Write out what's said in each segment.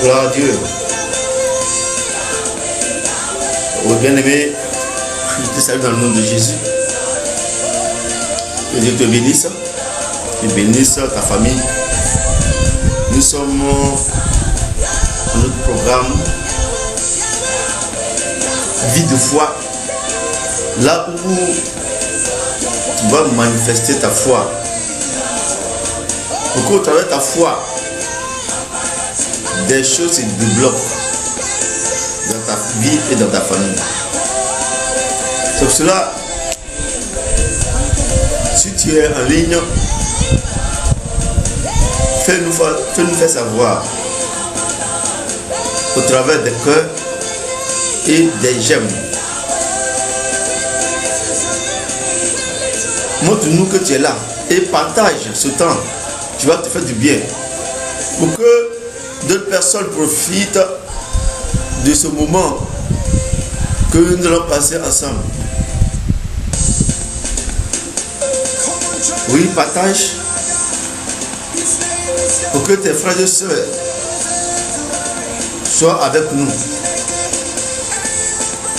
Gloire à Dieu. Oh, bien-aimé, je te salue dans le nom de Jésus. Que Dieu te bénisse et bénisse ta famille. Nous sommes dans notre programme Vie de foi, là où tu vas manifester ta foi. Pour qu'au travers de ta foi, des choses se débloquent dans ta vie et dans ta famille. C'est pour cela, si tu es en ligne, fais-nous faire savoir au travers des cœurs et des j'aime. Montre-nous que tu es là et partage ce temps. Tu vas te faire du bien pour que d'autres personnes profitent de ce moment que nous allons passer ensemble. Oui, partage pour que tes frères et sœurs soient avec nous.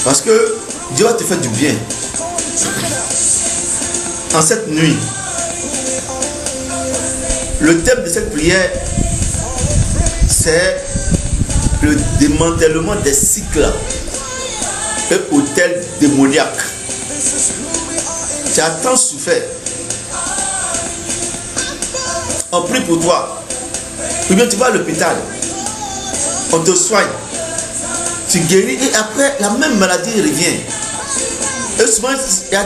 Parce que Dieu va te faire du bien. En cette nuit, le thème de cette prière, c'est le démantèlement des cycles et hôtels démoniaques. Tu as tant souffert. On prie pour toi. Ou bien tu vas à l'hôpital. On te soigne. Tu guéris et après la même maladie revient. Et souvent, il y a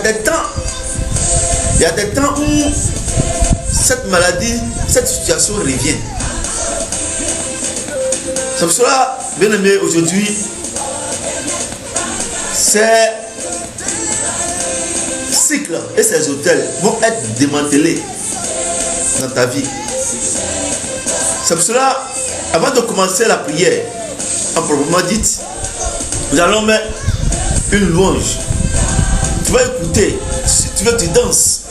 des temps où cette maladie, cette situation revient. C'est pour cela, bien aimé, aujourd'hui, ces cycles et ces hôtels vont être démantelés dans ta vie. C'est pour cela, avant de commencer la prière, en proprement dite, nous allons mettre une louange. Tu vas écouter. Si tu veux, tu danses.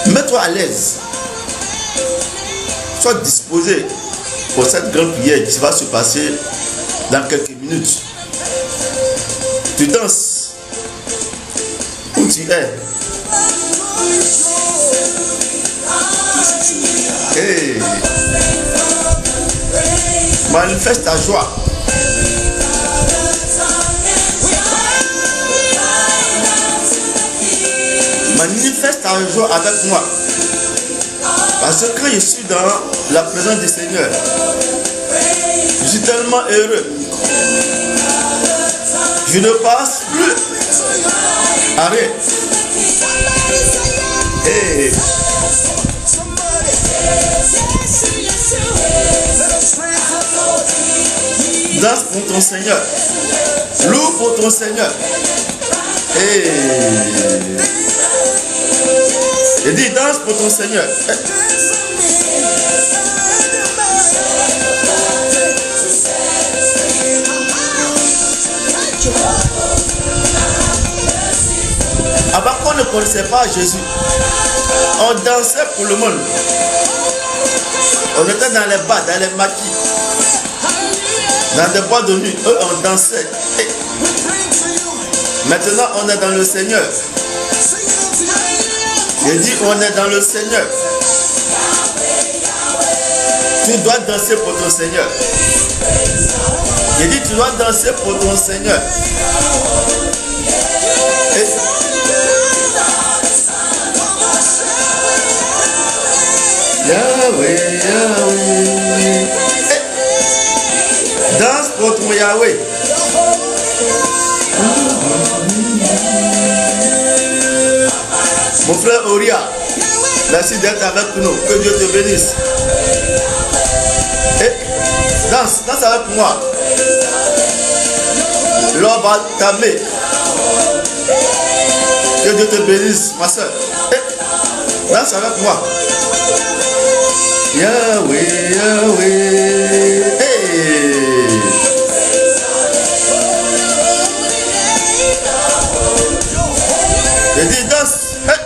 Mets-toi à l'aise. Sois disposé pour cette grande prière qui va se passer dans quelques minutes. Tu danses où tu es. Hey. Manifeste ta joie. Manifeste ta joie avec moi. Parce que quand je suis dans la présence du Seigneur, je suis tellement heureux. Je ne passe plus à rien. Hey. Danse pour ton Seigneur. Loue pour ton Seigneur. Hey. Et dis, danse pour ton Seigneur. Avant qu'on ne connaissait pas Jésus, on dansait pour le monde. On était dans les bars, dans les maquis, dans des boîtes de nuit. Eux, on dansait. Maintenant, on est dans le Seigneur. Je dis, on est dans le Seigneur. Tu dois danser pour ton Seigneur. Je dis, tu dois danser pour ton Seigneur. Et Yahweh, Yahweh. Et danse pour ton Yahweh. Mon frère Oria, merci d'être avec nous. Que Dieu te bénisse. Et danse avec moi. L'homme Tamé. Que Dieu te bénisse, ma soeur. Et danse avec moi. Yahweh, Yahweh. Hey. Je dis danse. Hey.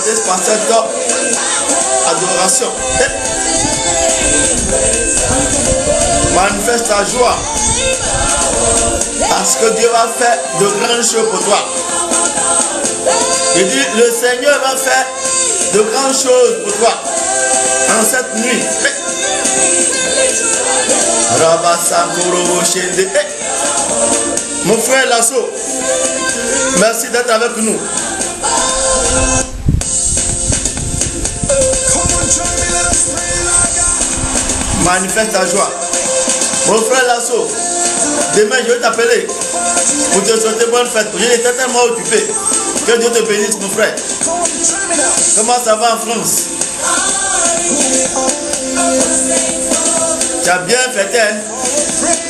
commencer par cette adoration. Manifeste ta joie parce que Dieu va faire de grandes choses pour toi. Il dit, le Seigneur va faire de grandes choses pour toi en cette nuit. Mon frère Lasso, merci d'être avec nous. Manifeste ta joie. Mon frère Lasso, demain je vais t'appeler pour te souhaiter bonne fête. Je suis tellement occupé. Que Dieu te bénisse, mon frère. Comment ça va en France? Tu as bien fêté, hein?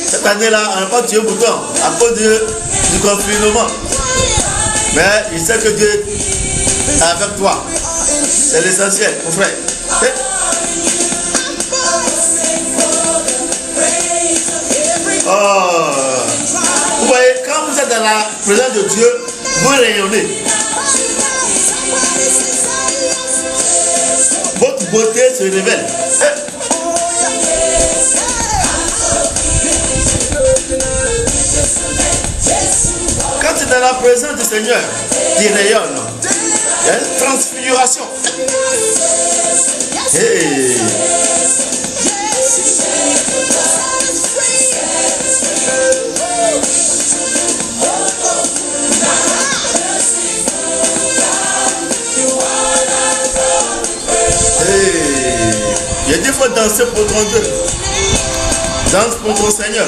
Cette année-là, on n'a pas tué le bouton à cause du confinement. Mais il sait que Dieu est avec toi. C'est l'essentiel, mon frère. Oh. Vous voyez, quand vous êtes dans la présence de Dieu, vous rayonnez. Votre beauté se révèle. Quand tu es dans la présence du Seigneur, tu rayonnes. Il y a une transfiguration. Hey. Il dit qu'il faut danser pour ton Dieu. Danse pour ton Seigneur.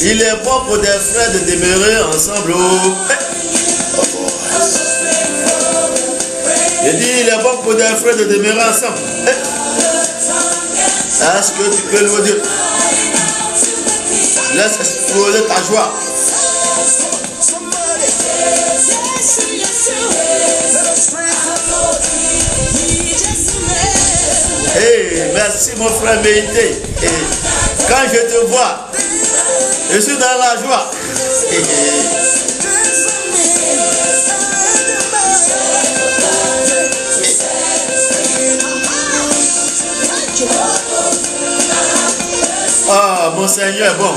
Il est bon pour des frères de demeurer ensemble. Il dit, il est bon pour des frères de demeurer ensemble. Est-ce que tu peux louer Dieu? Laisse exploser ta joie. Hey, merci mon frère Méité. Quand je te vois, je suis dans la joie. Ah, mon Seigneur est bon.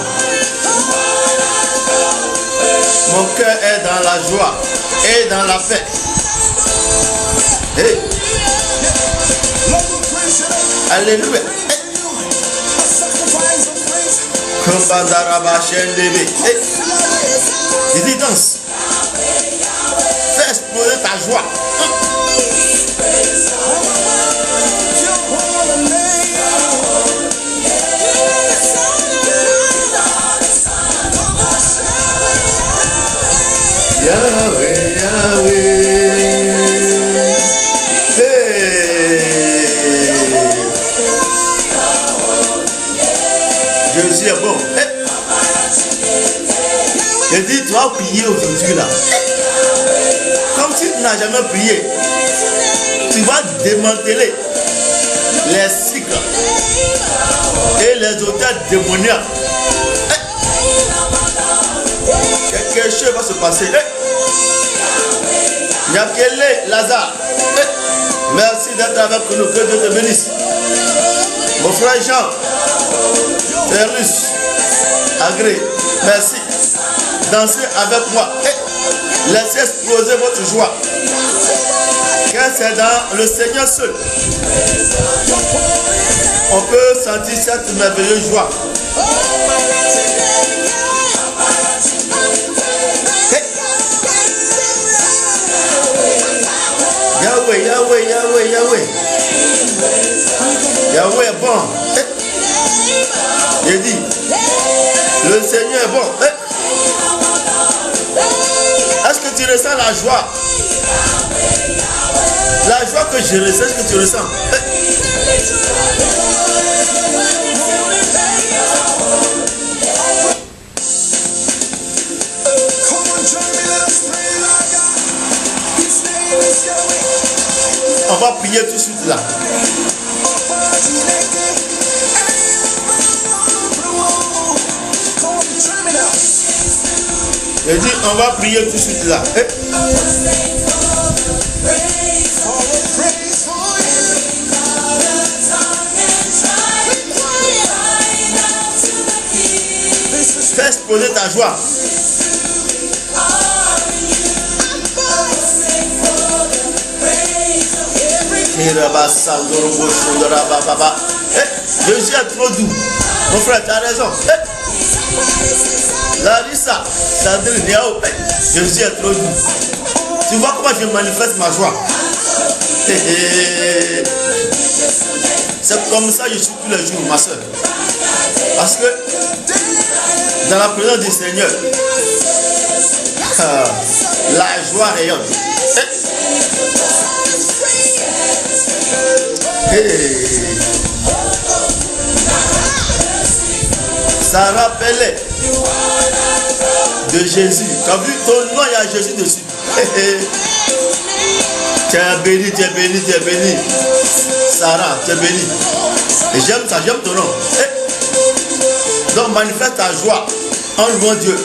Mon cœur est dans la joie et dans la paix. Hey. Alléluia. Hey. Il dit danse. Fais exploser ta joie. Yahweh, Yahweh. Hey. Jésus est bon. Hey. Je dis, tu vas prier aujourd'hui là. Comme si tu n'as jamais prié. Tu vas démanteler les cycles et les hôtels démoniaques. Quelque chose va se passer. Yakele Lazare. Merci d'être avec nous. Que Dieu te bénisse. Mon frère Jean, Terlus, Agré, merci. Dansez avec moi. Laissez exploser votre joie. Car c'est dans le Seigneur seul on peut sentir cette merveilleuse joie. Yahweh, Yahweh, Yahweh, Yahweh. Yahweh est bon. J'ai dit, le Seigneur est bon. Est-ce que tu ressens la joie? La joie que je ressens, est-ce que tu ressens? On va prier tout de suite là. Je dis, on va prier tout de suite là. Fais exploser ta joie. Jésus est trop doux. Mon frère, tu as raison. Larissa, Sandrine, Jésus est trop doux. Tu vois comment je manifeste ma joie. C'est comme ça que je suis tous les jours, ma soeur. Parce que dans la présence du Seigneur, la joie rayonne. Ça rappelait de Jésus. Tu as vu ton nom, il y a Jésus dessus. Tu es béni, tu es béni, tu es béni. Sarah, tu es béni. Et j'aime ça, j'aime ton nom. Donc manifeste ta joie en louant Dieu.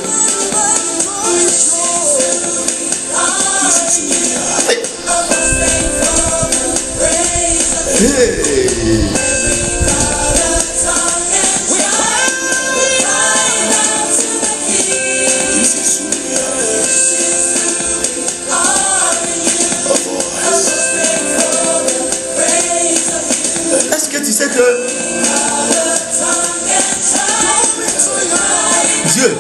Est-ce que tu sais que Dieu,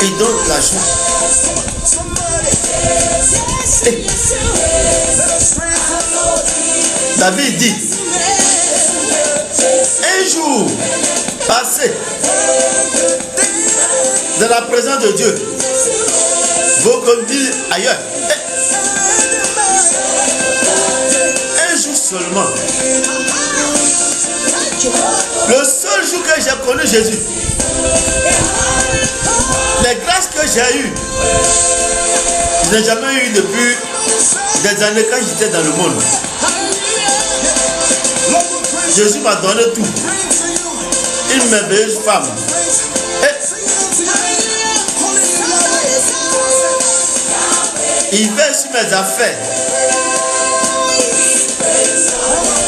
il donne la joie. David dit, un jour passé dans la présence de Dieu vaut comme dit ailleurs. Un jour seulement. Le seul jour que j'ai connu Jésus, les grâces que j'ai eues, je n'ai jamais eu depuis des années quand j'étais dans le monde. Jésus m'a donné tout. Une merveilleuse femme. Il veille sur mes affaires.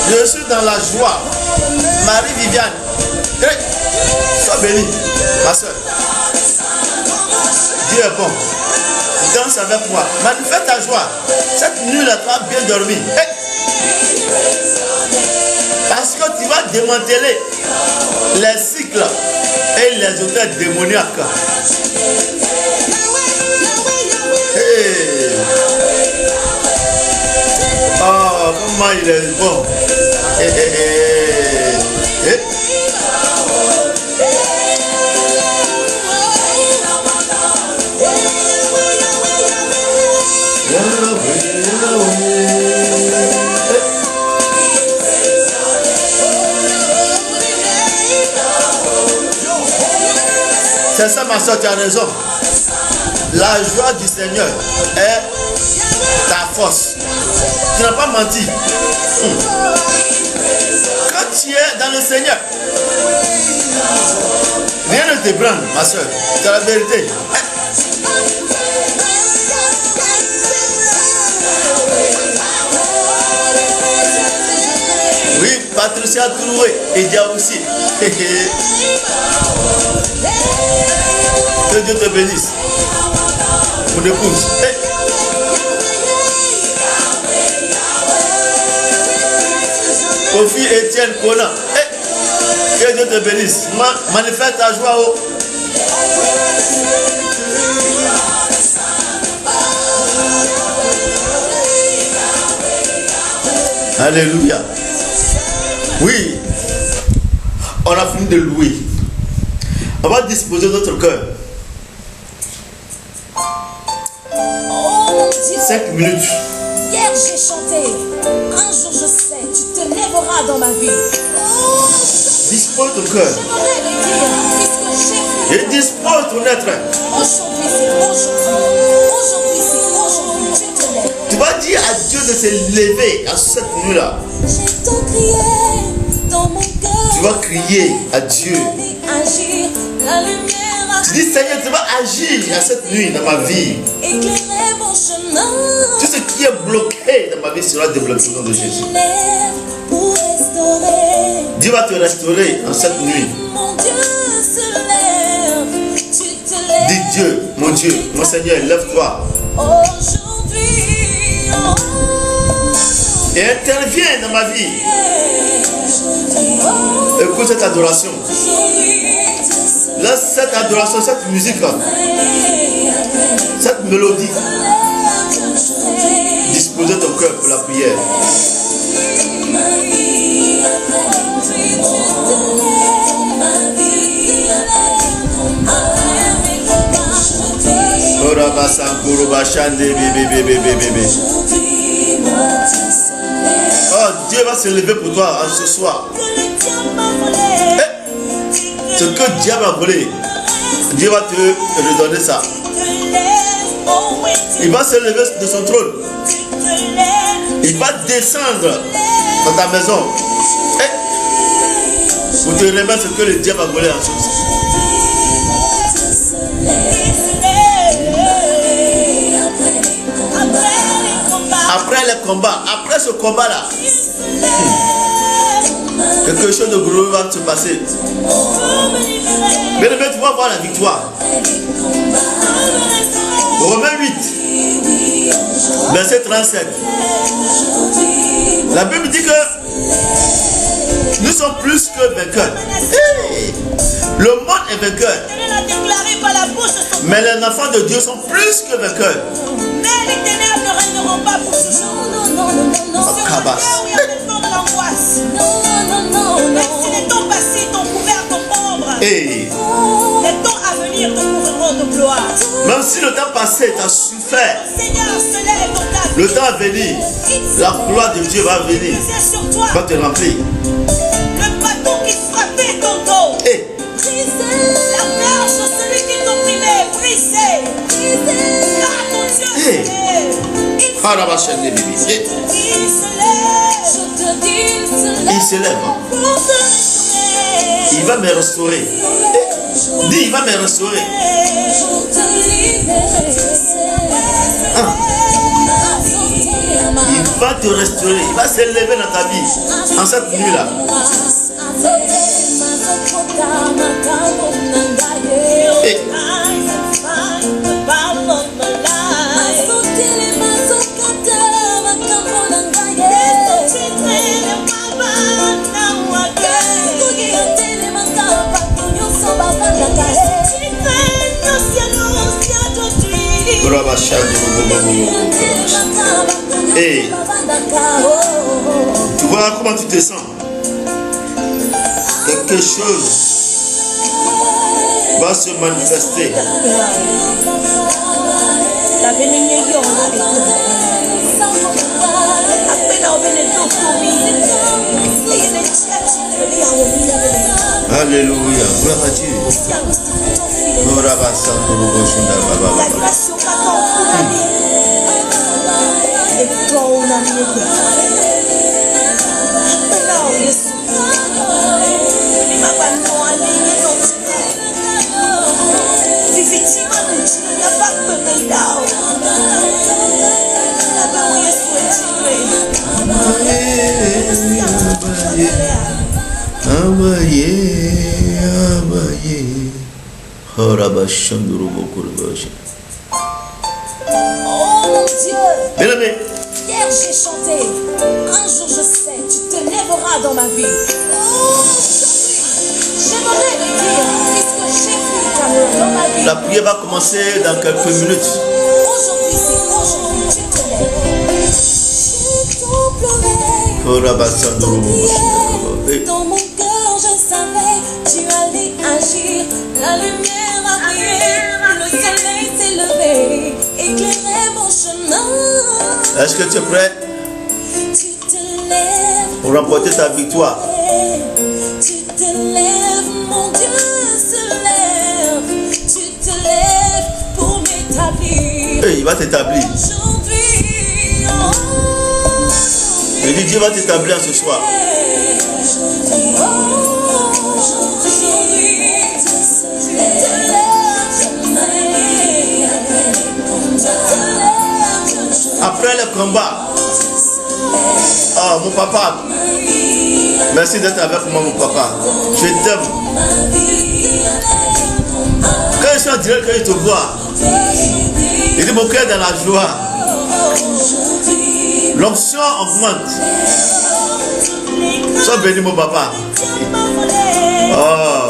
Je suis dans la joie. Marie-Viviane, sois bénie, ma soeur. Dieu est bon. Danse avec moi. Manifeste ta joie. Cette nuit, là, tu as bien dormi. Parce que tu vas démanteler les cycles et les hôtels démoniaques. Oh, comment il est bon. C'est ça, ma soeur, tu as raison. La joie du Seigneur est ta force. Tu n'as pas menti. Quand tu es dans le Seigneur, rien ne t'ébranle, ma soeur. C'est la vérité. Oui, Patricia Touroué et Dia aussi. Que Dieu te bénisse. Mon épouse. Kofi Etienne Kona. Que Dieu te bénisse. Manifeste ta joie. Oh. Alléluia. Oui. On a fini de louer. On va disposer notre cœur. 5 minutes. Hier j'ai chanté. Un jour je sais, tu te lèveras dans ma vie. Dispose ton cœur. J'aimerais le dire, puisque j'ai Il dispose ton être. Aujourd'hui, c'est aujourd'hui. Aujourd'hui, c'est aujourd'hui. Tu te lèves. Tu vas dire à Dieu de se lever à cette nuit-là. J'ai tant crié dans mon cœur. Tu vas crier à Dieu. Agir, la lumière a Tu dis Seigneur, tu vas agir à cette nuit dans ma vie. éclairé mon chemin. Tout ce qui est bloqué dans ma vie sera débloqué au nom de Jésus. Lève pour restaurer. Dieu va te restaurer en cette nuit. Mon Dieu se lève. Tu te lèves. Dis Dieu, mon Seigneur, lève-toi Aujourd'hui, et interviens dans ma vie. Écoute cette adoration. Laisse cette adoration, cette musique, cette mélodie. Disposer ton cœur pour la prière. Oh, Dieu va se lever pour toi en ce soir. Ce que Dieu va voler, Dieu va te redonner ça. Il va se lever de son trône. Il va descendre dans ta maison pour te remettre ce que le diable a volé en ce soir. Après les combats, après ce combat-là, quelque chose de glorieux va se passer. Mais tu vas voir la victoire. Romains 8, verset 37. La Bible dit que nous sommes plus que vainqueurs. Hey! Le monde est vainqueur. Mais les enfants de Dieu sont plus que vainqueurs. Mais les ténèbres ne régneront pas pour toujours. Non. Sur la terre où il y a des formes d'angoisse. Non. Même si les temps passés t'ont couvert d'ombre, Hey! les temps à venir te couvriront de gloire. Même si le temps passé t'a souffert, Seigneur se lève dans ta vie. le temps à venir, la gloire de Dieu va venir, C'est sur toi va te remplir. le bâton qui frappait ton dos. Hey! La planche de celui qui t'opprimait, brisée. Car ton Dieu se Hey. lève. Il se lève. Il va me restaurer. Dis, il va me restaurer. Il va te restaurer. Il va se lever dans ta vie en cette nuit-là. Hey. Hey. Tu vois comment tu te sens? Quelque chose va se manifester. Alléluia. Gloire à Dieu. Oh mon Dieu, Bien-aimé, hier j'ai chanté. Un jour je sais, tu te lèveras dans ma vie. J'aimerais le dire, puisque j'ai vu ta main dans ma vie. la prière va commencer dans quelques minutes. Aujourd'hui, c'est aujourd'hui, tu te lèves. J'ai tant pleuré. Dans mon cœur, je savais, tu allais agir. La lumière a brillé, le soleil s'est levé, éclairer mon chemin. Est-ce que tu es prêt Tu te lèves pour remporter ta victoire? Tu te lèves, mon Dieu se lève. va t'établir. Je dis, Dieu va t'établir ce soir. Après le combat, oh mon papa, merci d'être avec moi mon papa, je t'aime. Quand je suis en direct, quand je te vois, je dis mon cœur est dans la joie. L'onction augmente. Sois béni mon papa. Oh.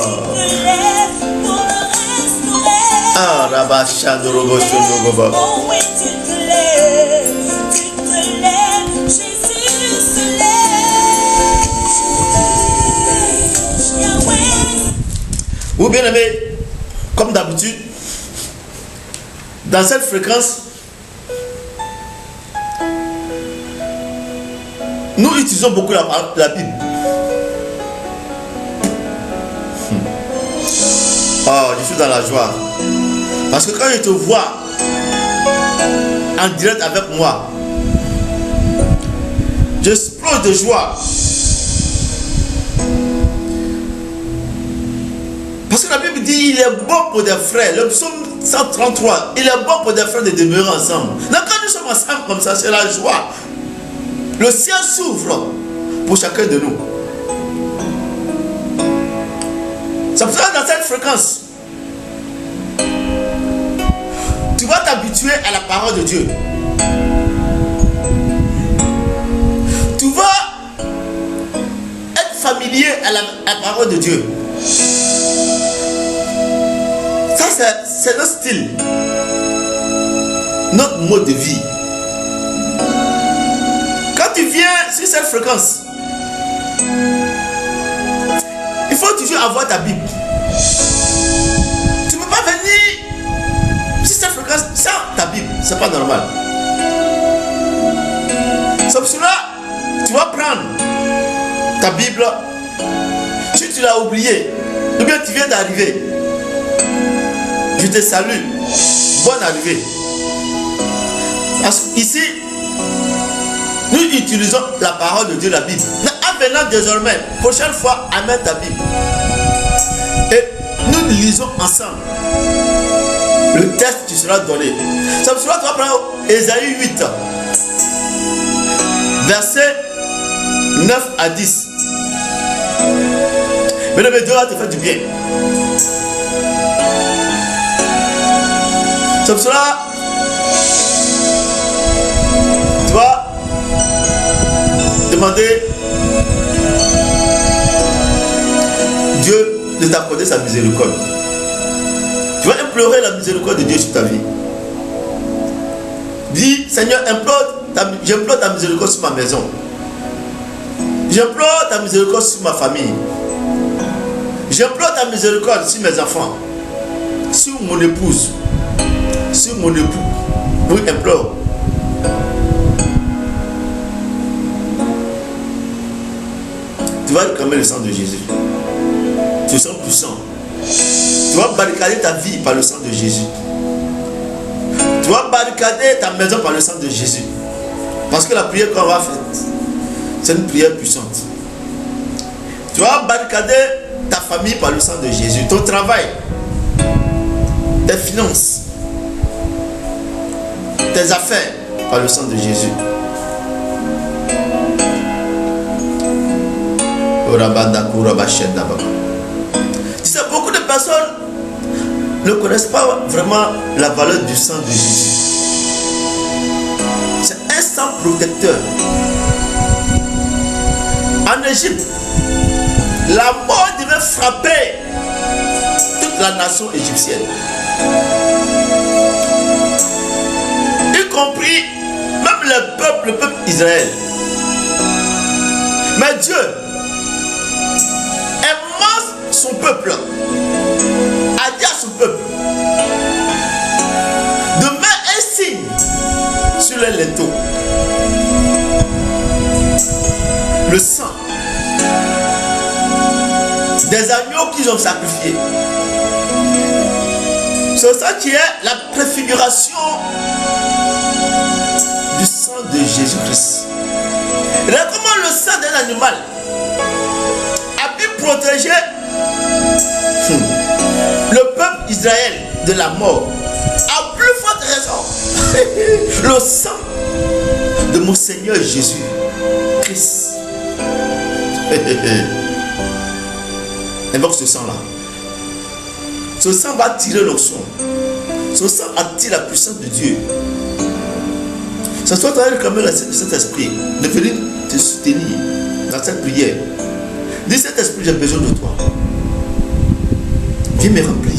Ah, Rabachando Robochondo Boba. Vous bien aimé, comme d'habitude, dans cette fréquence, nous utilisons beaucoup la Bible. Oh, je suis dans la joie. Parce que quand je te vois en direct avec moi, j'explose de joie. Parce que la Bible dit il est bon pour des frères. Le psaume 133, il est bon pour des frères de demeurer ensemble. Donc quand nous sommes ensemble comme ça, c'est la joie. Le ciel s'ouvre pour chacun de nous. C'est pour ça que dans cette fréquence, tu vas t'habituer à la parole de Dieu. Tu vas être familier à la parole de Dieu. Ça, c'est notre style, notre mode de vie. Quand tu viens sur cette fréquence, il faut toujours avoir ta Bible. Tu ne peux pas venir sur cette fréquence sans ta Bible. C'est pas normal. C'est pour cela tu vas prendre ta Bible. Si tu l'as oublié, ou bien tu viens d'arriver, je te salue. Bonne arrivée. Parce qu'ici, nous utilisons la parole de Dieu, la Bible. Mais en venant désormais, prochaine fois, amène ta Bible. Et nous lisons ensemble. Le texte qui sera donné. C'est pour cela que tu vas prendre Ésaïe 8, versets 9 à 10. Mesdames et Dieu va te faire du bien. C'est pour cela tu vas demander Dieu de t'accorder sa miséricorde. Tu vas implorer la miséricorde de Dieu sur ta vie. Dis, Seigneur, j'implore ta miséricorde sur ma maison. J'implore ta miséricorde sur ma famille. J'implore ta miséricorde sur mes enfants, sur mon épouse, sur mon époux. Oui, implore. Tu vas réclamer le sang de Jésus. Tu sens puissant. Tu vas barricader ta vie par le sang de Jésus. Tu vas barricader ta maison par le sang de Jésus. Parce que la prière qu'on va faire, c'est une prière puissante. Tu vas barricader ta famille par le sang de Jésus. Ton travail, tes finances, tes affaires par le sang de Jésus. Tu sais, beaucoup de personnes ne connaissent pas vraiment la valeur du sang de Jésus. C'est un sang protecteur. En Égypte, la mort devait frapper toute la nation égyptienne, y compris même le peuple Israël. Mais Dieu aimant son peuple a dit à son peuple de mettre un signe sur les linteaux. Le sang des agneaux qu'ils ont sacrifiés. C'est ça qui est la préfiguration sang de Jésus-Christ. Regarde comment le sang d'un animal a pu protéger le peuple Israël de la mort. À plus forte raison, le sang de mon Seigneur Jésus-Christ. Invoque ce sang-là. Ce sang va attirer l'onction. Ce sang attire la puissance de Dieu. Ça soit à réclamer cet esprit de venir te soutenir dans cette prière. Dis cet esprit, j'ai besoin de toi. Viens me remplir.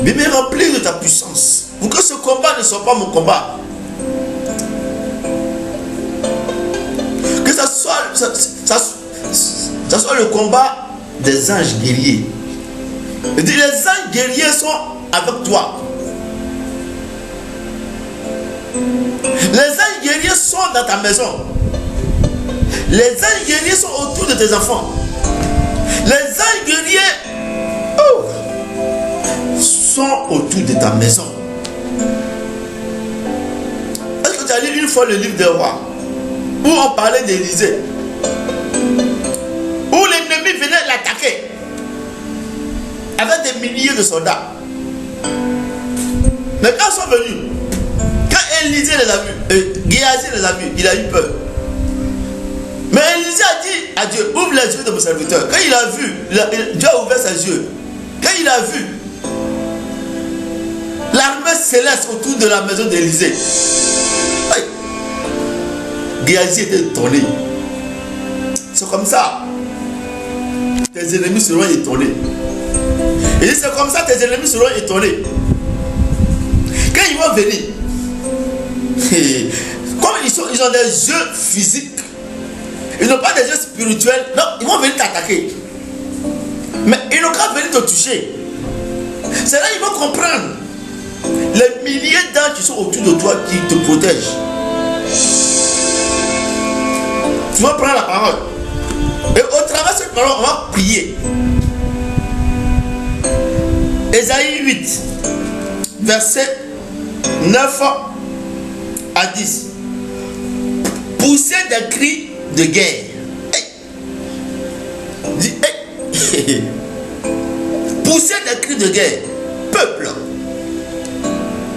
Viens me remplir de ta puissance. Pour que ce combat ne soit pas mon combat. Que ça soit le combat des anges guerriers. Et dis, les anges guerriers sont avec toi. Les anges guerriers sont dans ta maison. Les anges guerriers sont autour de tes enfants. Les anges guerriers sont autour de ta maison. Est-ce que tu as lu une fois le livre des rois où on parlait d'Élysée, où l'ennemi venait l'attaquer avec des milliers de soldats? Mais quand ils sont venus, quand Élysée les a vus, Géasi les a vus, il a eu peur. Mais Élysée a dit à Dieu, ouvre les yeux de mon serviteur. Quand il a vu, Dieu a ouvert ses yeux. Quand il a vu l'armée céleste autour de la maison d'Élysée, Géasi était étonné. C'est comme ça. Tes ennemis seront étonnés. Et c'est comme ça tes ennemis seront étonnés. Quand ils vont venir, comme ils ont des yeux physiques, ils n'ont pas des yeux spirituels, donc ils vont venir t'attaquer. Mais ils n'ont qu'à venir te toucher. C'est là qu'ils vont comprendre les milliers d'anges qui sont autour de toi qui te protègent. Tu vas prendre la parole. Et au travers de cette parole, on va prier. Ésaïe 8, verset 9 à 10. Poussez des cris de guerre. Hey. Dis, hey. Poussez des cris de guerre, peuple,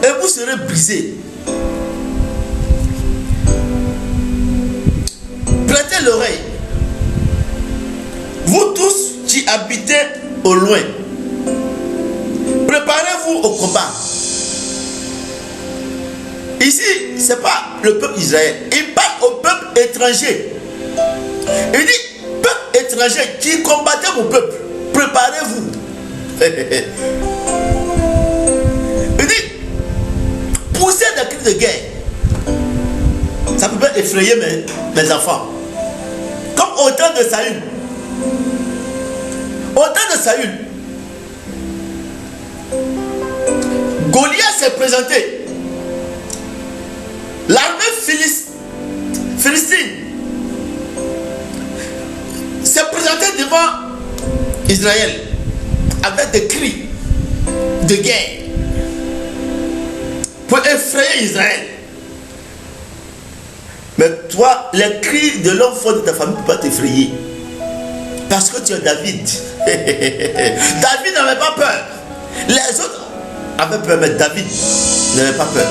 et vous serez brisés. Prêtez l'oreille, vous tous qui habitez au loin. Préparez-vous au combat. Ici, ce n'est pas le peuple Israël. Il parle au peuple étranger. Il dit, peuple étranger qui combattait mon peuple, préparez-vous. Il dit, poussez des cris de guerre. Ça peut effrayer mes enfants. Comme au temps de Saül. Au temps de Saül, Goliath s'est présenté. L'armée philistine s'est présentée devant Israël avec des cris de guerre pour effrayer Israël. Mais toi, les cris de l'homme fort de ta famille ne peuvent pas t'effrayer. Parce que tu es David. David n'avait pas peur. Les autres avaient peur, mais David n'avait pas peur.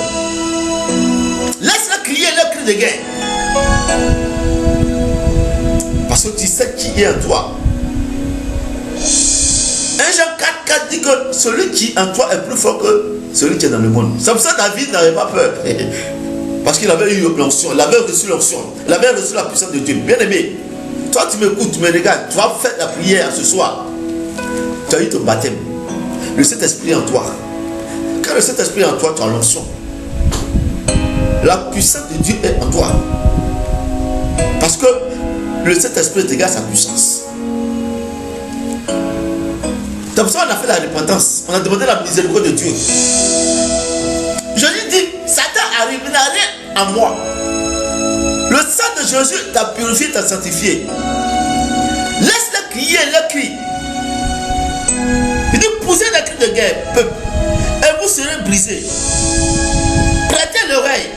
Laisse-le crier le cri de guerre. Parce que tu sais qui est en toi. 1 Jean 4 dit que celui qui est en toi est plus fort que celui qui est dans le monde. C'est pour ça que David n'avait pas peur. Parce qu'il avait eu l'onction, il avait reçu l'onction, il avait reçu la puissance de Dieu. Bien aimé, toi tu m'écoutes, tu me regardes, tu vas faire la prière ce soir. Tu as eu ton baptême. Le Saint-Esprit en toi. Quand le Saint-Esprit est en toi, tu as l'onction. La puissance de Dieu est en toi. Parce que le Saint-Esprit dégage sa puissance. C'est pour ça qu'on a fait la repentance. On a demandé la miséricorde de Dieu. Je lui dis, Satan arrive, il n'a rien en moi. Le sang de Jésus t'a purifié, t'a sanctifié. Laisse-le crier, le cri. Il dit, poussez des cris de guerre, peuple, et vous serez brisés. Prêtez l'oreille,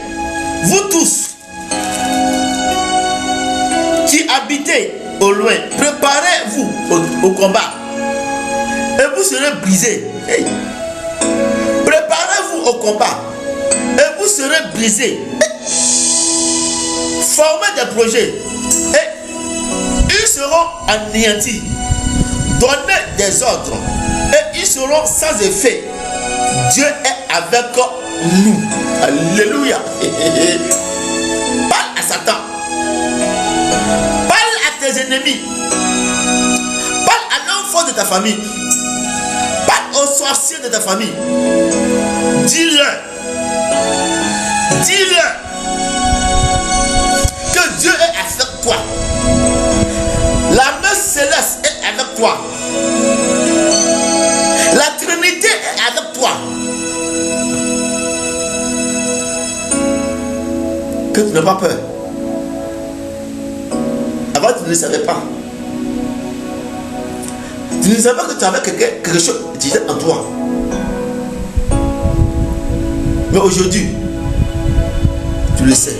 loin. Préparez-vous au combat. Et vous serez brisés. Hey. Préparez-vous au combat. Et vous serez brisés. Formez des projets. Et ils seront anéantis. Donnez des ordres. Et ils seront sans effet. Dieu est avec nous. Alléluia. Parle à Satan. Parle à tes ennemis. Parle à l'enfant de ta famille. Parle aux sorciers de ta famille. Dis-leur. Dis-leur que Dieu est avec toi. La main céleste est avec toi. La Trinité est avec toi. Que tu n'as pas peur. Avant, tu ne le savais pas. Tu ne savais pas que tu avais quelque chose qui était en toi. Mais aujourd'hui, tu le sais.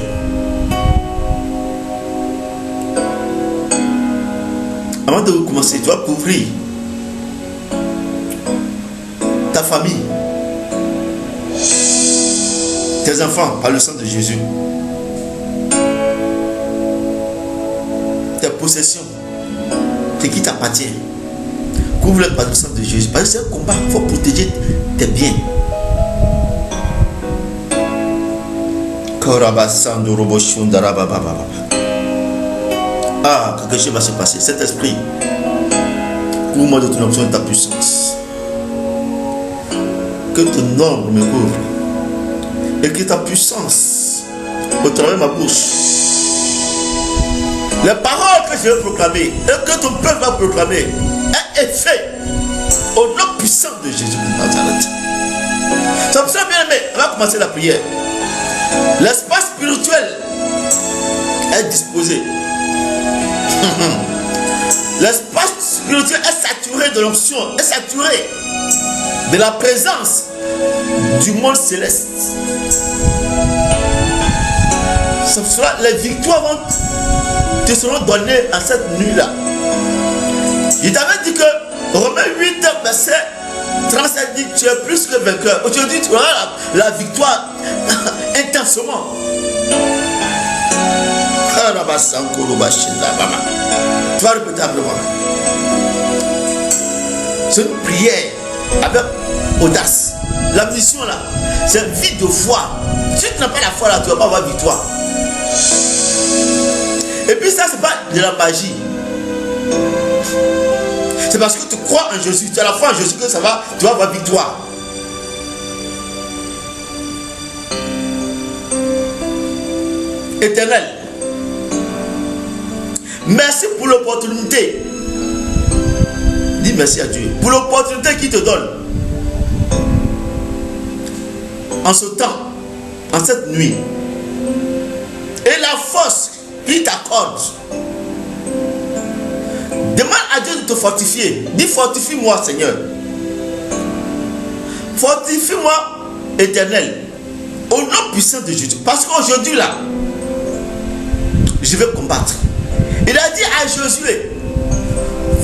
Avant de commencer, tu vas couvrir ta famille, tes enfants par le sang de Jésus, tes possessions, ce qui t'appartient. Couvre-le par le sang de Jésus. Parce que c'est un combat, il faut protéger tes biens. Ah, quelque chose va se passer. Cet esprit, couvre-moi de ton option et de ta puissance. Que ton ombre me couvre. Et que ta puissance, au travers de ma bouche, les paroles que je vais proclamer et que ton peuple va proclamer, est fait au nom puissant de Jésus de Nazareth. C'est pour ça, bien aimé, on va commencer la prière. L'espace spirituel est disposé. L'espace spirituel est saturé de l'onction, est saturé de la présence du monde céleste. C'est pour cela les victoires te seront données en cette nuit-là. Il t'avait dit que Romains 8, verset 37 dit tu es plus que vainqueur. Aujourd'hui, tu auras la victoire intensement. Tu vas répéter simplement. C'est une prière avec audace. La mission là, c'est une vie de foi. Si tu n'as pas la foi là, tu ne vas pas avoir victoire. Et puis ça, c'est pas de la magie. C'est parce que tu crois en Jésus, tu as la foi en Jésus que ça va, tu vas avoir victoire. Éternel, merci pour l'opportunité. Dis merci à Dieu pour l'opportunité qu'il te donne. En ce temps, en cette nuit, et la force qu'il t'accorde. Demande à Dieu de te fortifier. Dis fortifie-moi, Seigneur. Fortifie-moi, Éternel, au nom puissant de Jésus. Parce qu'aujourd'hui là, je vais combattre. Il a dit à Josué,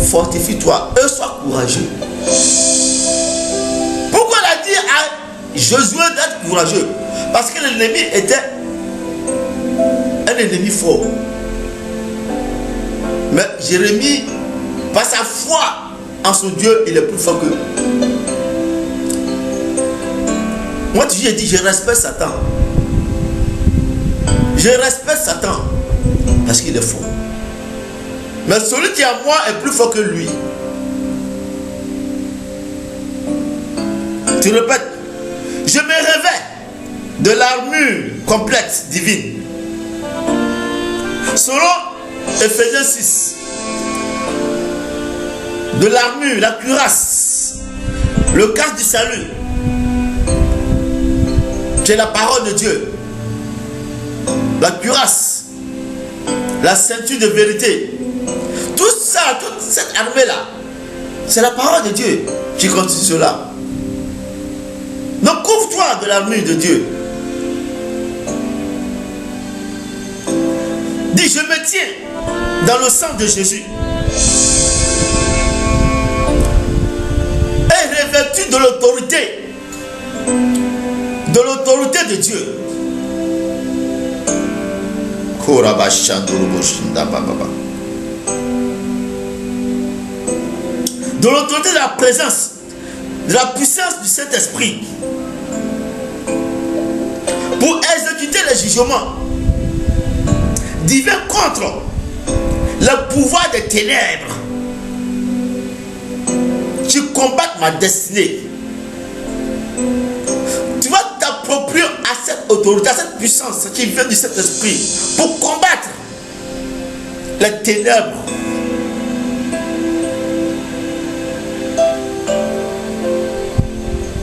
fortifie-toi et sois courageux. Pourquoi il a dit à Josué d'être courageux? Parce que l'ennemi était un ennemi fort. Mais Jérémie, par sa foi en son Dieu, il est plus fort que. Moi, j'ai dit, je respecte Satan. Je respecte Satan parce qu'il est fort. Mais celui qui est à moi est plus fort que lui. Tu répètes, je me revêts de l'armure complète divine. Selon Ephésiens 6, de l'armure, la cuirasse, le casque du salut, qui est la parole de Dieu, la cuirasse, la ceinture de vérité, tout ça, toute cette armée-là, c'est la parole de Dieu qui constitue cela. Donc couvre-toi de l'armure de Dieu. Dis, je me tiens dans le sang de Jésus. est revêtu de l'autorité de Dieu. De l'autorité de la présence, de la puissance du Saint-Esprit, pour exécuter les jugements divins contre le pouvoir des ténèbres. Tu combats ma destinée. Tu vas t'approprier à cette autorité, à cette puissance qui vient du Saint-Esprit pour combattre les ténèbres.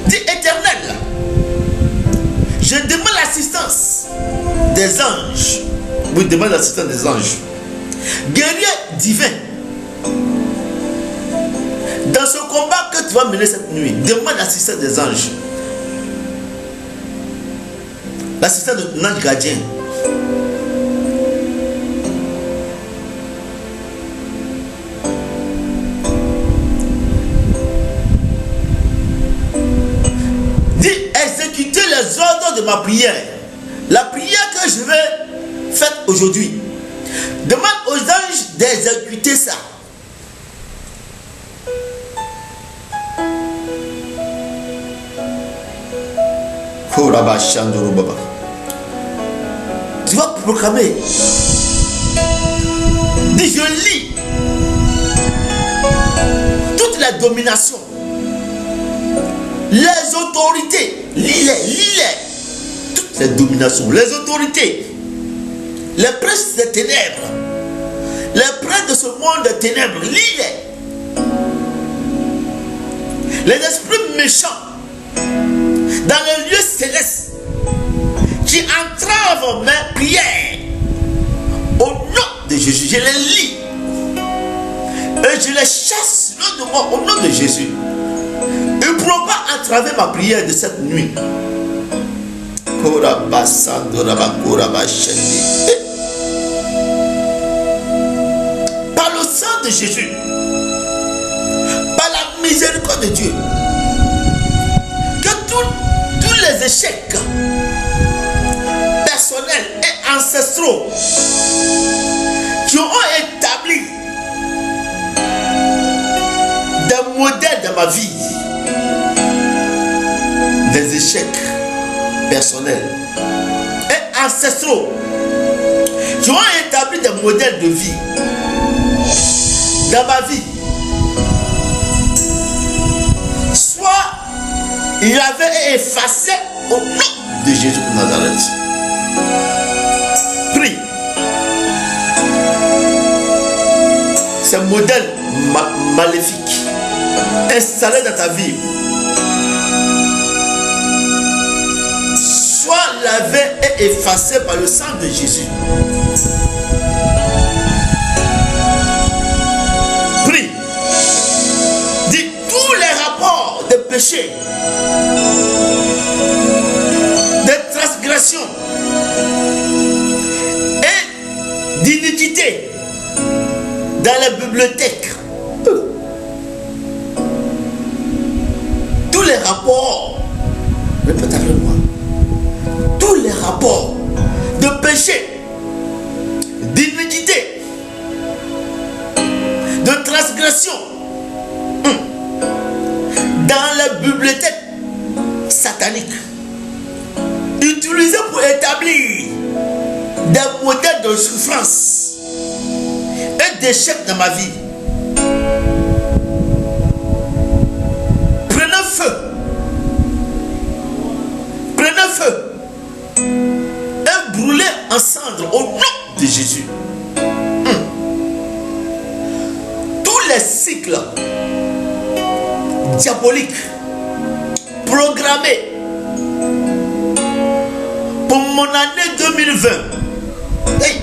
Dis Éternel, je demande l'assistance des anges. Oui, demande l'assistance des anges. Guerrier divin. Dans ce combat que tu vas mener cette nuit, demande l'assistance des anges. L'assistance de ton ange gardien. Dis, exécutez les ordres de ma prière. La prière que je vais faire aujourd'hui. Demande aux anges d'exécuter ça. Tu vas proclamer. Dis, je lis toute la domination, les autorités, lis-les, toutes les dominations, les autorités, les princes des ténèbres, les princes de ce monde des ténèbres, lis-les, les esprits méchants dans le lieu céleste qui entravent mes prières au nom de Jésus. Je les lis et je les chasse loin de moi au nom de Jésus. Ils ne pourront pas entraver ma prière de cette nuit. Par le sang de Jésus, par la miséricorde de Dieu, que tous les échecs personnels et ancestraux qui ont établi des modèles de ma vie, des échecs personnels et ancestraux qui ont établi des modèles de vie dans ma vie, soit il avait effacé au nom de Jésus de Nazareth. Prie. Ces modèles maléfiques installés dans ta vie, soit lavé et effacé par le sang de Jésus. Prie. Dis tous les rapports de péché, de transgression et d'iniquité dans les bibliothèques. Tous les rapports, répète avec moi, tous les rapports de péché, d'iniquité, de transgression dans les bibliothèques sataniques, utilisés pour établir des modèles de souffrance et d'échec dans ma vie. Prenez feu. Prenez feu. Et brûlez en cendres au nom de Jésus. Tous les cycles diaboliques programmés pour mon année 2020. Hey.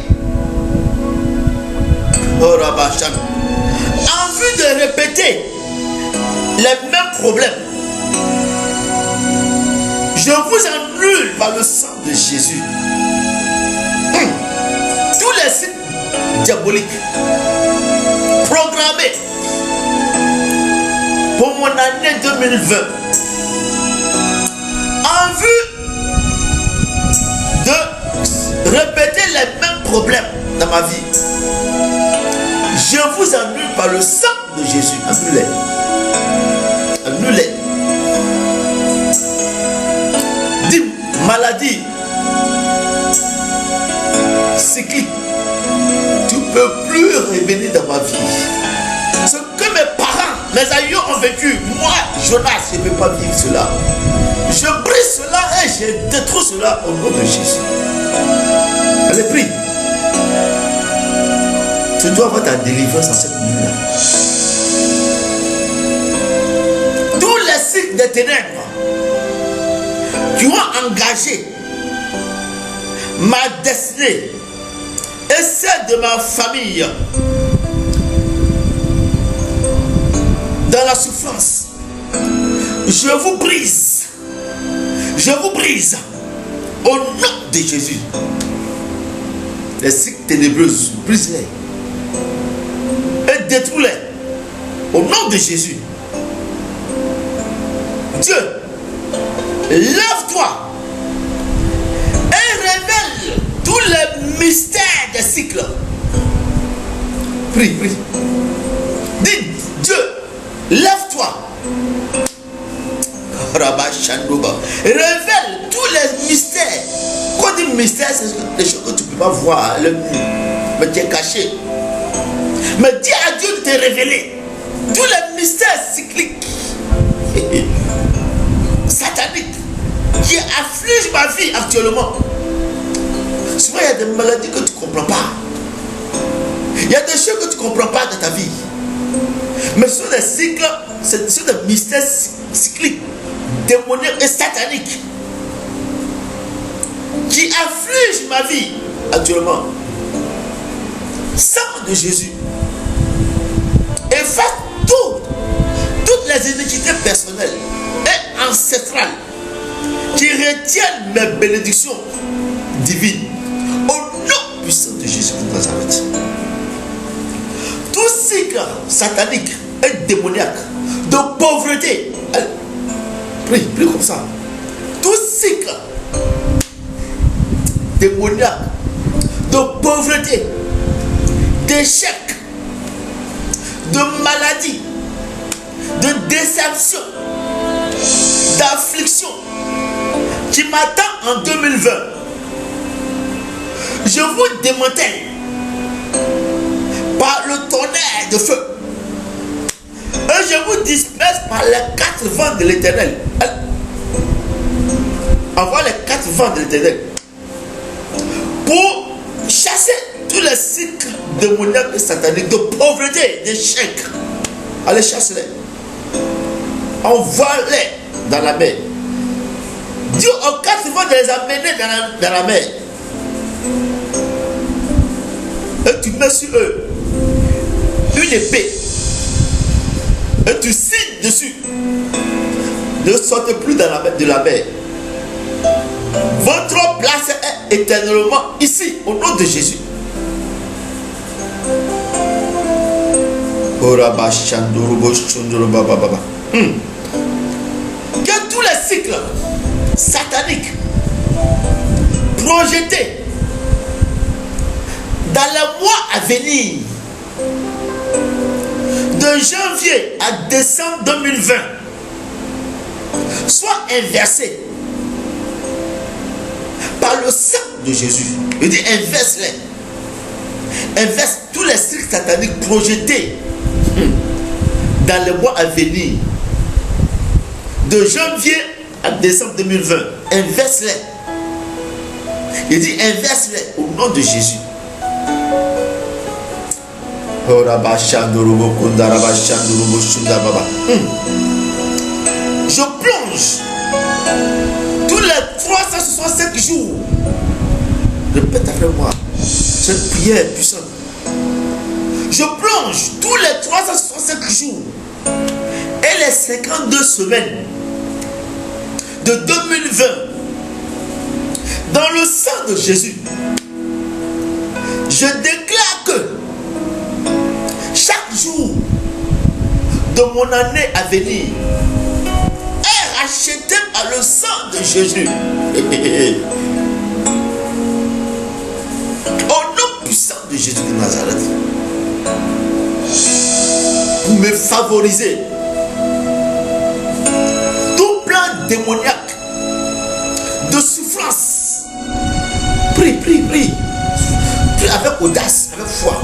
En vue de répéter les mêmes problèmes, je vous annule par le sang de Jésus. Tous les signes diaboliques programmé pour mon année 2020 en vue de répéter les mêmes problèmes dans ma vie, je vous annule par le sang de Jésus. Annulez. Annulez. Dis maladie cyclique, tu ne peux plus revenir dans ma vie. Ce que mes parents, mes aïeux ont vécu, moi, Jonas, je ne peux pas vivre cela. Je brise cela et je détruis cela au nom de Jésus. Allez, prie. Tu dois avoir ta délivrance en cette nuit-là. Tous les cycles des ténèbres qui ont engagé ma destinée et celle de ma famille dans la souffrance, je vous brise. Je vous brise au nom de Jésus. Les cycles ténébreuses, brise-les et détruis-les au nom de Jésus. Dieu, lève-toi et révèle tous les mystères des cycles. Prie, prie. Dis, Dieu, lève-toi. Révèle tous les mystères. Quand on dit mystère, c'est des choses que tu ne peux pas voir, mais tu es caché. Mais dis à Dieu de te révéler tous les mystères cycliques, sataniques, qui affligent ma vie actuellement. Souvent, il y a des maladies que tu ne comprends pas. Il y a des choses que tu ne comprends pas dans ta vie. Mais ce sont des cycles, ce sont des mystères cycliques, démoniaques et sataniques, qui affligent ma vie actuellement. Sang de Jésus efface toutes les iniquités personnelles et ancestrales qui retiennent mes bénédictions divines au nom puissant de Jésus de Nazareth. Tout cycle satanique et démoniaque de pauvreté, prie comme ça. Tout cycle démoniaque de pauvreté, d'échec, de maladie, de déception, d'affliction qui m'attend en 2020, je vous démantèle par le tonnerre de feu et je vous disperse par les 4 vents de l'Éternel. Envoie les 4 vents de l'Éternel pour chasser tous les cycles démoniaques et sataniques de pauvreté, d'échec. Allez, chasse-les. Envoie-les dans la mer. Dieu aux 4 vents de les amener dans la mer. Et tu mets sur eux une épée. Et tu signes dessus. Ne sortez plus de la mer. Votre place est éternellement ici, au nom de Jésus. Que tous les cycles sataniques projetés dans les mois à venir, de janvier à décembre 2020, soient inversés par le sang de Jésus. Il dit inverse-les. Inverse tous les cycles sataniques projetés dans les mois à venir, de janvier à décembre 2020. Inverse-les. Il dit inverse-les au nom de Jésus. Je plonge tous les 365 jours. Répète après moi cette prière puissante. Je plonge tous les 365 jours et les 52 semaines de 2020 dans le sang de Jésus. Je déclare que chaque jour de mon année à venir est racheté par le sang de Jésus. Au nom puissant de Jésus de Nazareth, pour me favoriser, tout plan démoniaque de souffrance, prie avec audace, avec foi.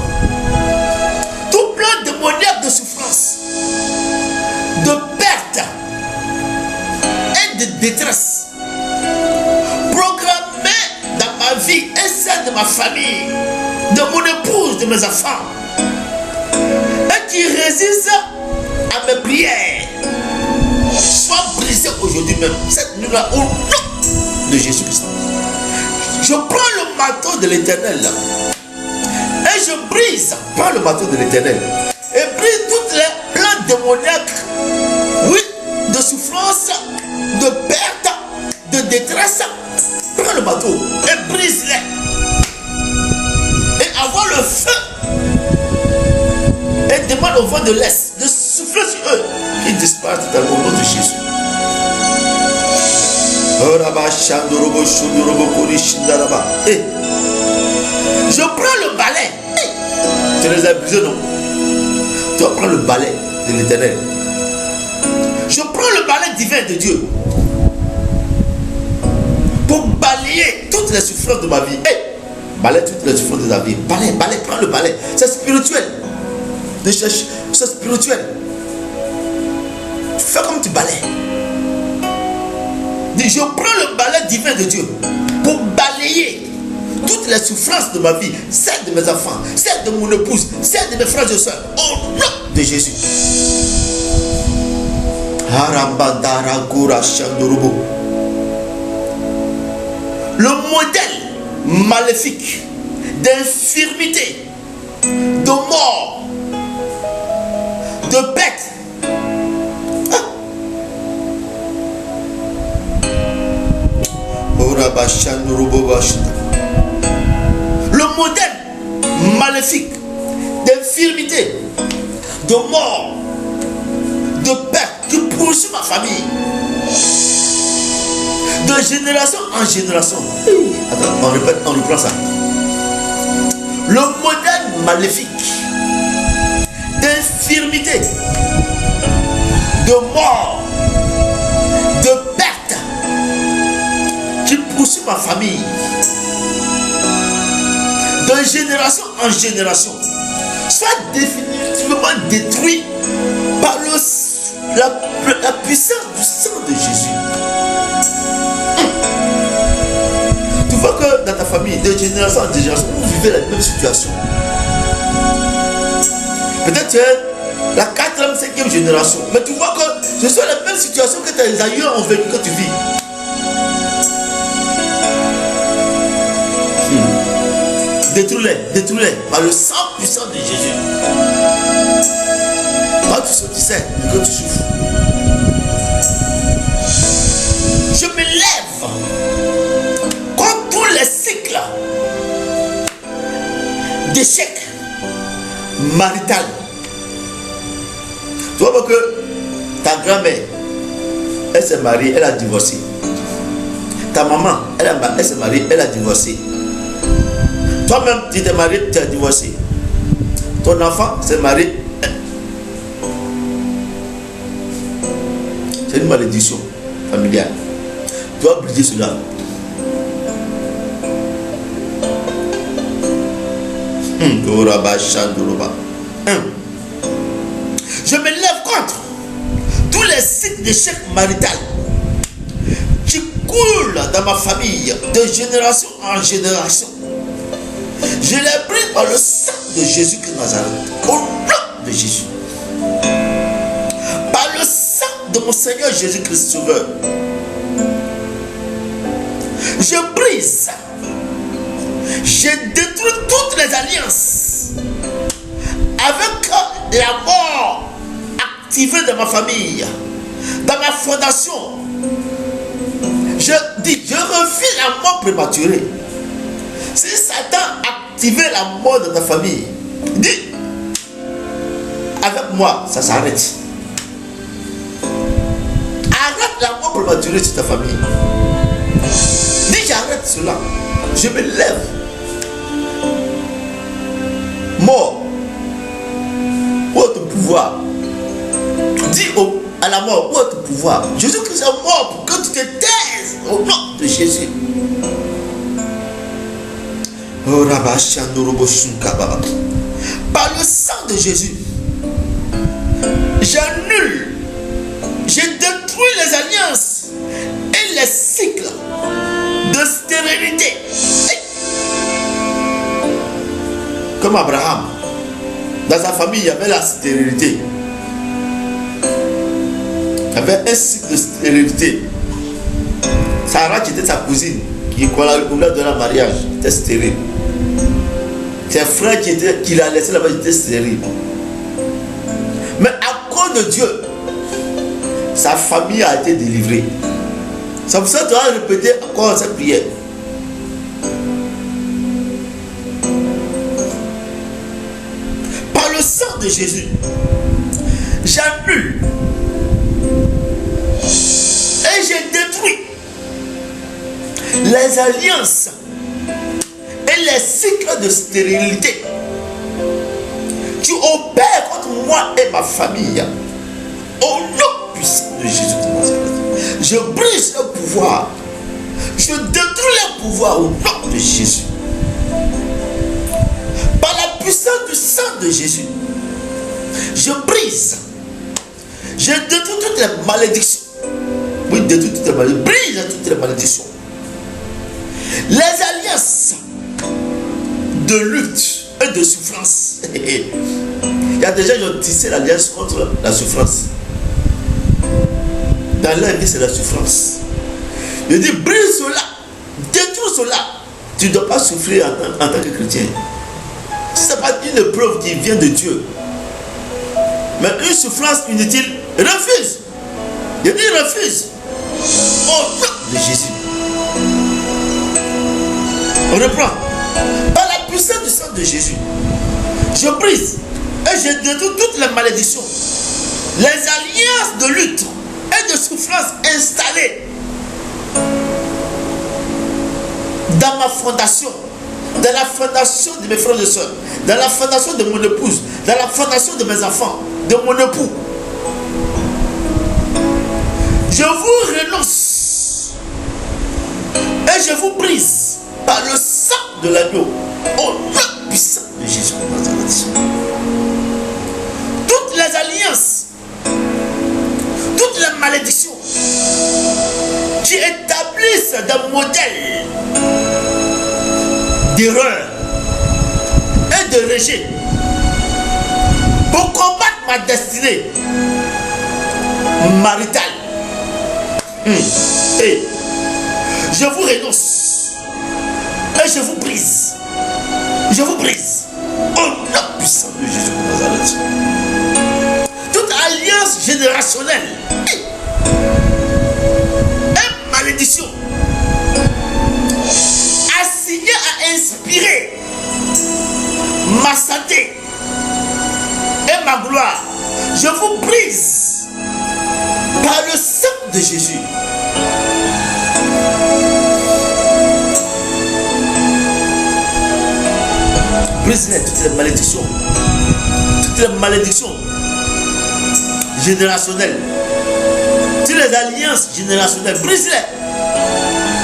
Tout plan démoniaque de souffrance, de perte et de détresse programmé dans ma vie et celle de ma famille, de mon épouse, de mes enfants, et qui résiste à mes prières, soit brisé aujourd'hui même, cette nuit-là, au nom de Jésus-Christ. Je prends le marteau de l'Éternel et je brise, prends le marteau de l'Éternel et brise toutes les plans démoniaques, oui, de souffrance, de perte, de détresse. Prends le marteau et brise-les et avoir le feu et demande au vent de l'Est de souffler sur eux, qu'ils disparaissent totalement au nom de Jésus. Et je prends le balai. Tu les as brisés, non? Tu vas prendre le balai de l'Éternel. Je prends le balai divin de Dieu pour balayer toutes les souffrances de ma vie. Balayer toutes les souffrances de ta vie. Balai, prends le balai. C'est spirituel. C'est spirituel. Fais comme tu balayes. Je prends le balai divin de Dieu pour balayer toutes les souffrances de ma vie, celles de mes enfants, celles de mon épouse, celles de mes frères et soeurs, au nom de Jésus. Le modèle maléfique d'infirmité, de mort, de perte, le modèle maléfique d'infirmité, de mort, de perte qui poursuit ma famille de génération en génération. Attends, on répète, on reprend ça. Le modèle maléfique d'infirmité, de mort, de perte qui poursuit ma famille de génération en génération soit définitivement détruit par la puissance du sang de Jésus. Tu vois que dans ta famille, de génération en génération, vous vivez la même situation. Peut-être tu es la 4e, 5e génération, mais tu vois que ce sont les mêmes situations que tes aïeux ont vécu que tu vis. Détruis-les par le sang puissant de Jésus. Toi, tu sais que tu souffres. Je me lève contre tous les cycles d'échec marital. Tu vois que ta grand-mère, elle s'est mariée, elle a divorcé. Ta maman, elle s'est mariée, elle a divorcé. Toi-même, tu t'es marié, tu as divorcé. Ton enfant s'est marié. C'est une malédiction familiale. Tu dois briser cela. Je me lève contre tous les cycles d'échec marital qui coulent dans ma famille de génération en génération. Je les brise par le sang de Jésus-Christ de Nazareth, au nom de Jésus. Par le sang de mon Seigneur Jésus-Christ Sauveur. Je brise, je détruis toutes les alliances avec la mort activée dans ma famille, dans ma fondation. Je dis, je refuse la mort prématurée. Si Satan a activé la mort de ta famille, dis, avec moi, ça s'arrête. Arrête la mort prématurée sur ta famille. Dis j'arrête cela. Je me lève. Mort. Où est ton pouvoir? Dis à la mort, où est ton pouvoir? Jésus-Christ est mort pour que tu te taises au nom de Jésus. Par le sang de Jésus, j'annule, je détruis les alliances et les cycles de stérilité. Comme Abraham, dans sa famille, il y avait la stérilité. Il y avait un cycle de stérilité. Sarah, qui était sa cousine, qui voulait donner un mariage, était stérile. Ses frères qui l'a laissé là-bas, étaient stériles. Mais à cause de Dieu, sa famille a été délivrée. C'est pour ça que tu vas répéter encore cette prière. Par le sang de Jésus, j'annule et je détruis les alliances et les cycles de stérilité qui opèrent contre moi et ma famille. Au nom puissant de Jésus de Nazareth, je brise le pouvoir. Je détruis le pouvoir au nom de Jésus. Par la puissance du sang de Jésus, je brise. Je détruis toutes les malédictions. Oui, détruis toutes les malédictions. Brise toutes les malédictions. Les alliances de lutte et de souffrance. Il y a des gens qui ont tissé l'alliance contre la souffrance. Dans leur vie, c'est la souffrance. Je dis, brise cela, détruis cela. Tu ne dois pas souffrir en tant que chrétien. Si ce n'est pas une épreuve qui vient de Dieu, mais une souffrance inutile, refuse. Je dis, refuse. Au nom de Jésus. On reprend. Par la puissance du sang de Jésus, je brise et je détruis toutes les malédictions, les alliances de lutte et de souffrance installées dans ma fondation, dans la fondation de mes frères et sœurs, dans la fondation de mon épouse, dans la fondation de mes enfants, de mon époux. Je vous renonce et je vous brise par le sang de l'agneau, au nom puissant de Jésus de Nazareth. Toutes les alliances, toutes les malédictions qui établissent des modèles d'erreur et de rejet pour combattre ma destinée maritale. Et je vous renonce et je vous brise. Je vous brise au nom puissant de Jésus de Nazareth. Toute alliance générationnelle et malédiction assignée à inspirer ma santé et ma gloire, je vous brise par le sang de Jésus. Brise-les toutes les malédictions générationnelles, toutes les alliances générationnelles, brise-les.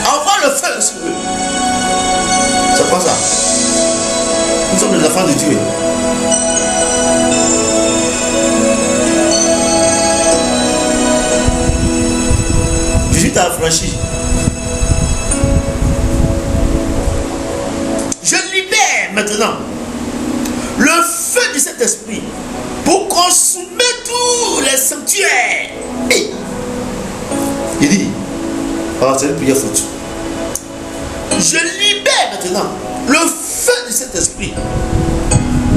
Envoie le feu sur eux. C'est pas ça. Nous sommes les enfants de Dieu. Jésus t'a affranchi. Je libère maintenant le feu de cet esprit pour consumer tous les sanctuaires. Et il dit, c'est une prière faute. Je libère maintenant le feu de cet esprit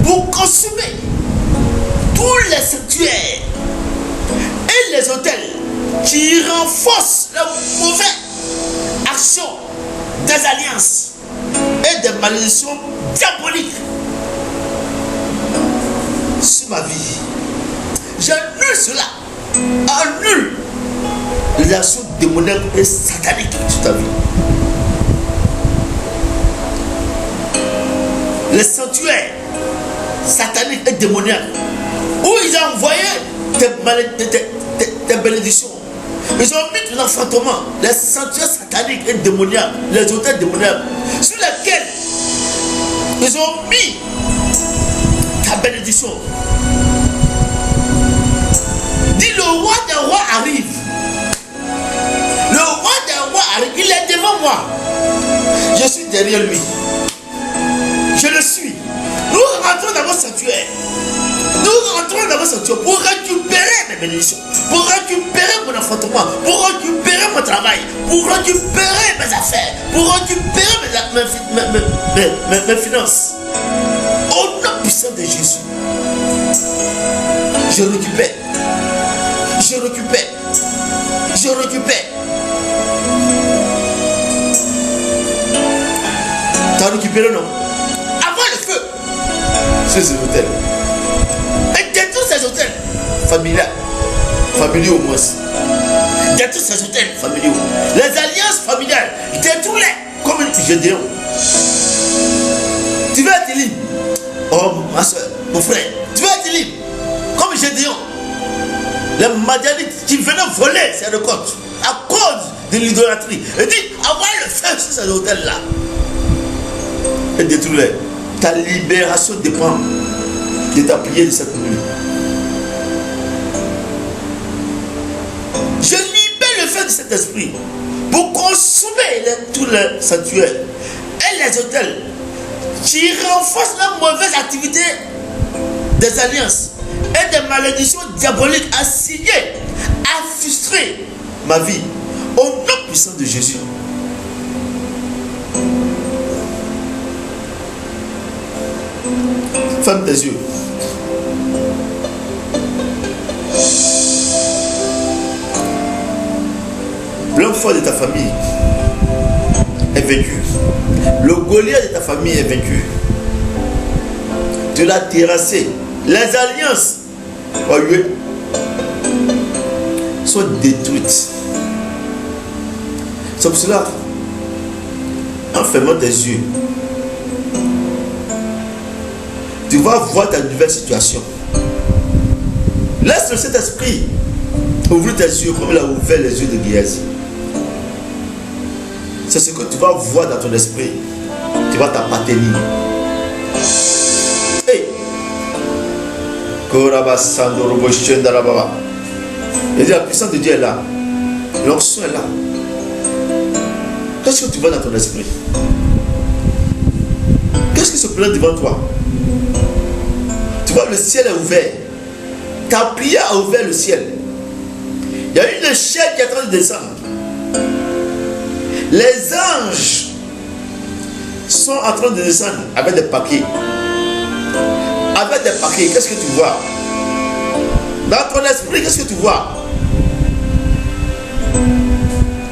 pour consumer tous les sanctuaires et les autels qui renforcent la mauvaise action des alliances et des malédictions diaboliques sur ma vie, j'annule cela. Annule les actions démoniaques et sataniques sur ta vie. Les sanctuaires sataniques et démoniaques où ils ont envoyé tes bénédictions. Ils ont mis ton enfantement, les sanctuaires sataniques et démoniaques, les hôtels démoniaques, sur lesquels ils ont mis ta bénédiction. Dis, le roi des rois arrive. Le roi des rois arrive, il est devant moi. Je suis derrière lui. Je le suis. Nous rentrons dans vos sanctuaires. Nous rentrons dans vos sanctuaires pour récupérer mes bénédictions, pour récupérer mon enfantement, pour récupérer mon travail, pour récupérer mes affaires, pour récupérer mes finances. Au nom puissant de Jésus, je récupère. Je récupère. Je récupère. Tu as récupéré, non? Avant le feu sur ces hôtels. Et détruis ces hôtels familiaux au moins. Détruis ces hôtels familiaux. Les alliances familiales, détruis-les comme Gédéon. Tu vas être libre. Oh, ma soeur, mon frère, tu vas être libre comme Gédéon. Les Madianites qui venaient voler ces récoltes à cause de l'idolâtrie. Et dit, avoir le feu sur ces hôtels-là. Et détruis-les. Ta libération dépend de ta prière de cette nuit. Je libère le feu de cet esprit pour consommer tous les sanctuaires et les hôtels qui renforcent la mauvaise activité des alliances et des malédictions diaboliques assignées à frustrer ma vie au nom puissant de Jésus. Ferme tes yeux. L'homme fort de ta famille est vaincu. Le Goliath de ta famille est vaincu. Tu l'as terrassé. Les alliances sont détruites. C'est pour cela, en fermant tes yeux, tu vas voir ta nouvelle situation. Laisse le Saint-Esprit ouvrir tes yeux comme il a ouvert les yeux de Géasi. C'est ce que tu vas voir dans ton esprit. Tu vas t'appartenir. Hey! Il dit la puissance de Dieu est là. L'onction est là. Qu'est-ce que tu vois dans ton esprit? Qu'est-ce qui se présente devant toi? Tu vois, le ciel est ouvert. Ta prière a ouvert le ciel. Il y a une échelle qui est en train de descendre. Les anges sont en train de descendre avec des papiers. Avec des papiers, qu'est-ce que tu vois? Dans ton esprit, qu'est-ce que tu vois?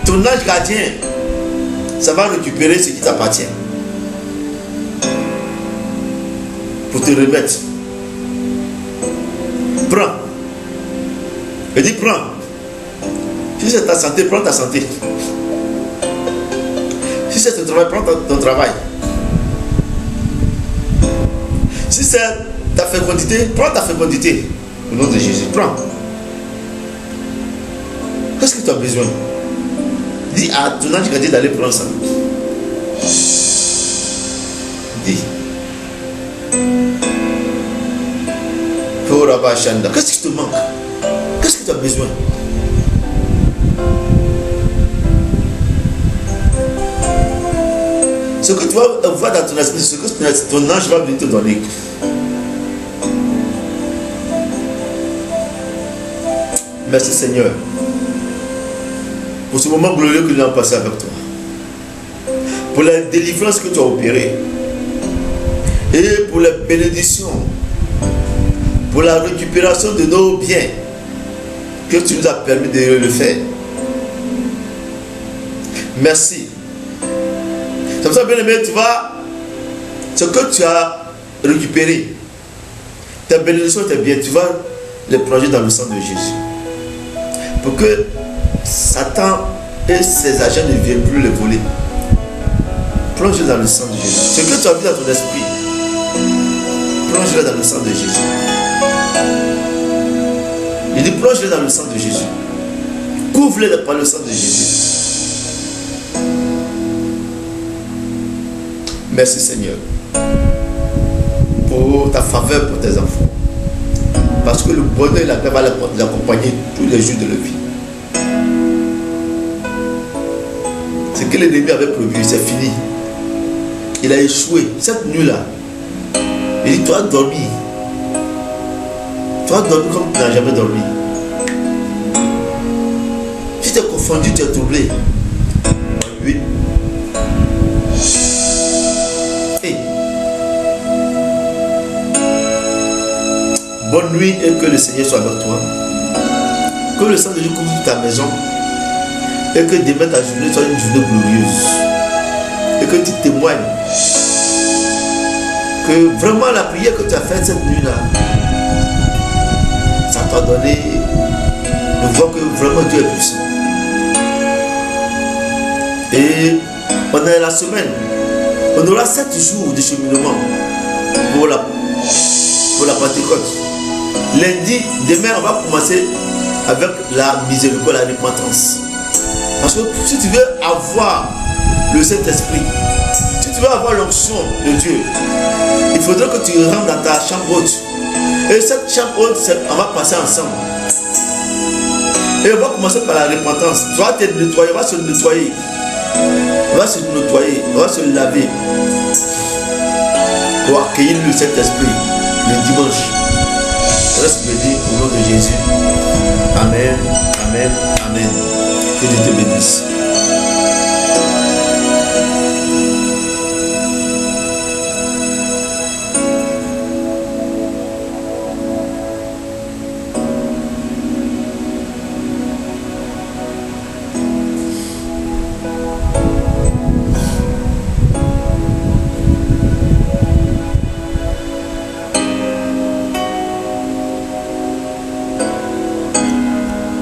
Ton ange gardien, ça va récupérer ce qui t'appartient pour te remettre. Prends. Je dis prends. Si c'est ta santé, prends ta santé. Si c'est ton travail, prends ton travail. Si c'est ta fécondité, prends ta fécondité. Au nom de Jésus, prends. Qu'est-ce que tu as besoin? Dis à ton ange gardien d'aller prendre ça. Dis. Qu'est-ce qui te manque? Qu'est-ce que tu as besoin? Ce que tu vas voir dans ton esprit, ce que ton ange va venir te donner. Merci Seigneur pour ce moment glorieux que nous avons passé avec toi. Pour la délivrance que tu as opérée. Et pour la bénédiction. Pour la récupération de nos biens que tu nous as permis de le faire. Merci. C'est pour ça, bien aimé, tu vois, ce que tu as récupéré, ta bénédiction, tes biens, tu vas les projets dans le sang de Jésus. Pour que Satan et ses agents ne viennent plus les voler. Plonge dans le sang de Jésus. Ce que tu as vu dans ton esprit, plonge-le dans le sang de Jésus. Il dit plonge-le dans le sang de Jésus. Couvre-le par le sang de Jésus. Merci Seigneur pour ta faveur pour tes enfants. Parce que le bonheur et la paix va l'accompagner tous les jours de leur vie. Ce que l'ennemi avait prévu, c'est fini. Il a échoué. Cette nuit-là, il dit, tu as dormi. Tu as dormi comme tu n'as jamais dormi. Tu t'es confondu, tu es troublé. Oui. Hey. Bonne nuit et que le Seigneur soit avec toi. Que le sang de Dieu couvre ta maison. Et que demain ta journée soit une journée glorieuse. Et que tu témoignes que vraiment la prière que tu as faite cette nuit-là, ça t'a donné de voir que vraiment Dieu est puissant. Et pendant la semaine, on aura 7 jours de cheminement pour la Pentecôte. Lundi, demain, on va commencer avec la miséricorde, la repentance. Parce que si tu veux avoir le Saint-Esprit, si tu veux avoir l'onction de Dieu, il faudra que tu rentres dans ta chambre haute. Et cette chambre haute, on va passer ensemble. Et on va commencer par la repentance. Tu vas te nettoyer, on va se nettoyer. On va se nettoyer, on va se laver pour accueillir le Saint-Esprit le dimanche. Reste béni au nom de Jésus. Amen, amen, amen. Que Dieu te bénisse.